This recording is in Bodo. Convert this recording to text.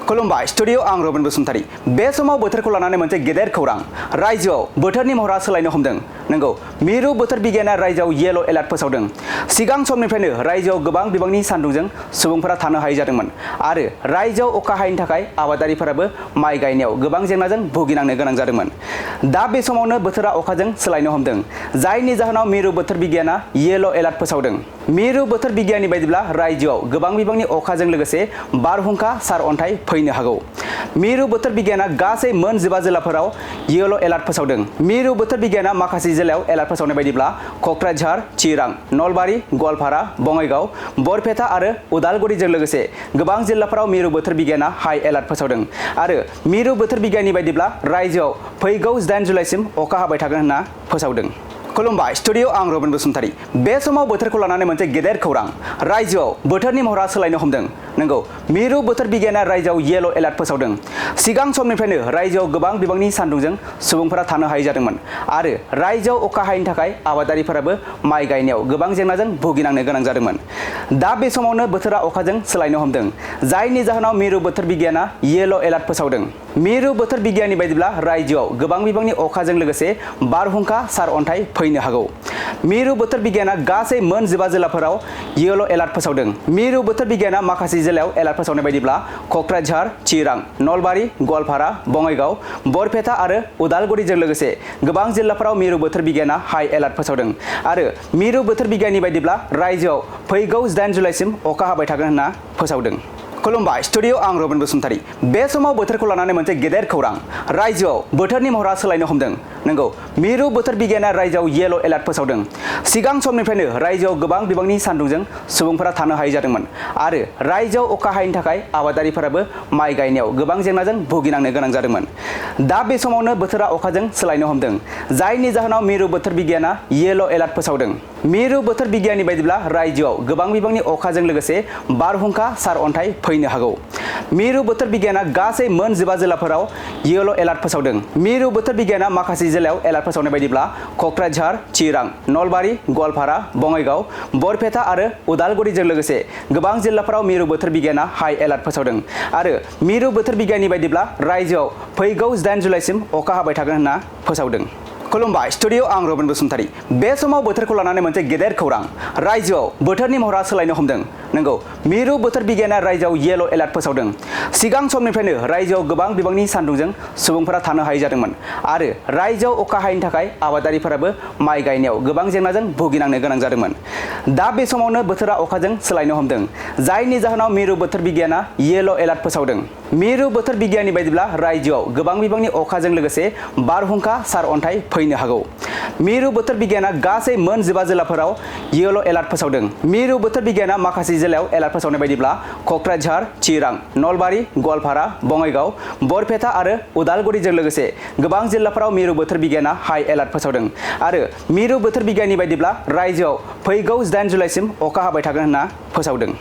खुलुमबाय स्टुडियो आं रबिन बसुमतारी बे समाव बोथोरखौ लानानै मोनसे गेदेर खौरां रायजोआव बोथोरनि महरा सोलायनो हमदों नंगौ मिरु बोथोर बिगियाना रायजोआव येलो एलार्ट फोसावदों सिगां समनिफ्रायनो रायजोआव गोबां बिबांनि सान्दुंजों सुबुंफोरा थानो हायै जादोंमोन आरो रायजोआव अखा हायैनि थाखाय आबादारिफोराबो माइ गायनायाव गोबां जेंनाजों भुगिनांनो गोनां जादोंमोन दा बे समावनो बोथोरा अखाजों सोलायनो हमदों जायनि जाहोनाव मिरु बोथोर बिगियाना येलो एलार्ट फोसावदों मिरु बोथोर बिगियाननि बायदिब्ला रायजोआव गोबां बिबांनि अखाजों लोगोसे बारहुंखा सारअन्थाइ फैनो हागौ मिरु बोथोर बिगियाना गासै मोन 15 जिल्लाफोराव येलो एलार्ट फोसावदों मिरु बोथोर बिगियाना माखासे जिल्लायाव एलार्ट फोसावनाय बायदिब्ला कक्राझार चिरां नलबारि गवालपारा बङाइगाव बरपेटा आरो उदालगुरिजों लोगोसे गोबां जिल्लाफोराव मिरु बोथोर बिगियाना हाई एलार्ट फोसावदों आरो मिरु बोथोर बिगियाननि बायदिब्ला रायजोआव फैगौ 8 जुलाइसिम अखा हाबाय थागोन होनना फोसावदों खुलुमबाय स्टुडियो आं रबिन बसुमतारी बे समाव बोथोरखौ लानानै मोनसे गेदेर खौरां रायजोआव बोथोरनि महरा सोलायनो हमदों नंगौ मिरु बोथोर बिगियाना रायजोआव येलो एलार्ट फोसावदों सिगां समनिफ्रायनो रायजोआव गोबां बिबांनि सान्दुंजों सुबुंफोरा थानो हायै जादोंमोन आरो रायजोआव अखा हायैनि थाखाय आबादारिफोराबो माइ गायनायाव गोबां जेंनाजों भुगिनांनो गोनां जादोंमोन दा बे समावनो बोथोरा अखाजों सोलायनो हमदों जायनि जाहोनाव मिरु बोथोर बिगियाना येलो एलार्ट फोसावदों मिरु बोथोर बिगियाननि बायदिब्ला रायजोआव गोबां बिबांनि अखाजों लोगोसे बारहुंखा सारअन्थाइ फैनो हागौ मिरु बोथोर बिगियाना गासै मोन 15 जिल्लाफोराव येलो एलार्ट फोसावदों मिरु बोथोर बिगियाना माखासे जिल्लायाव एलार्ट फोसावनाय बायदिब्ला कक्राझार चिरां नलबारि गवालपारा बङाइगाव बरपेटा आरो उदालगुरिजों लोगोसे गोबां जिल्लाफोराव मिरु बोथोर बिगियाना हाई एलार्ट फोसावदों आरो मिरु बोथोर बिगियाननि बायदिब्ला रायजोआव फैगौ 8 जुलाइसिम अखा हाबाय थागोन होनना फोसावदों खुलुमबाय स्टुडियो आं रबिन बसुमतारी बे समाव बोथोरखौ लानानै मोनसे गेदेर खौरां रायजोआव बोथोरनि महरा सोलायनो हमदों नंगौ मिरु बोथोर बिगियाना रायजोआव येलो एलार्ट फोसावदों सिगां समनिफ्रायनो रायजोआव गोबां बिबांनि सान्दुंजों सुबुंफोरा थानो हायै जादोंमोन आरो रायजोआव अखा हायैनि थाखाय आबादारिफोराबो माइ गायनायाव गोबां जेंनाजों भुगिनांनो गोनां जादोंमोन दा बे समावनो बोथोरा अखाजों सोलायनो हमदों जायनि जाहोनाव मिरु बोथोर बिगियाना येलो एलार्ट फोसावदों मिरु बोथोर बिगियाननि बायदिब्ला रायजोआव गोबां बिबांनि अखाजों लोगोसे बारहुंखा सारअन्थाइ फैनो हागौ मिरु बोथोर बिगियाना गासै मोन 15 जिल्लाफोराव येलो एलार्ट फोसावदों मिरु बोथोर बिगियाना माखासे जिल्लायाव एलार्ट फोसावनाय बायदिब्ला कक्राझार चिरां नलबारि गवालपारा बङाइगाव बरपेटा आरो उदालगुरिजों लोगोसे गोबां जिल्लाफोराव मिरु बोथोर बिगियाना हाई एलार्ट फोसावदों आरो मिरु बोथोर बिगियाननि बायदिब्ला रायजोआव फैगौ 8 जुलाइसिम अखा हाबाय थागोन होनना फोसावदों खुलुमबाय स्टुडियो आं रबिन बसुमतारी बे समाव बोथोरखौ लानानै मोनसे गेदेर खौरां रायजोआव बोथोरनि महरा सोलायनो हमदों नंगौ मिरु बोथोर बिगियाना रायजोआव येलो एलार्ट फोसावदों सिगां समनिफ्रायनो रायजोआव गोबां बिबांनि सान्दुंजों सुबुंफोरा थानो हायै जादोंमोन आरो रायजोआव अखा हायैनि थाखाय आबादारिफोराबो माइ गायनायाव गोबां जेंनाजों भुगिनांनो गोनां जादोंमोन दा बे समावनो बोथोरा अखाजों सोलायनो हमदों जायनि जाहोनाव मिरु बोथोर बिगियाना येलो एलार्ट फोसावदों मिरु बोथोर बिगियाननि बायदिब्ला रायजोआव गोबां बिबांनि अखाजों लोगोसे बारहुंखा सारअन्थाइ फैनो हागौ मिरु बोथोर बिगियाना गासै मोन 15 जिल्लाफोराव येलो एलार्ट फोसावदों मिरु बोथोर बिगियाना माखासे जिल्लायाव एलार्ट फोसावनाय बायदिब्ला कक्राझार चिरां नलबारि गवालपारा बङाइगाव बरपेटा आरो उदालगुरिजों लोगोसे गोबां जिल्लाफोराव मिरु बोथोर बिगियाना हाई एलार्ट फोसावदों आरो मिरु बोथोर बिगियाननि बायदिब्ला रायजोआव फैगौ 8 जुलाइसिम अखा हाबाय थागोन होनना फोसावदों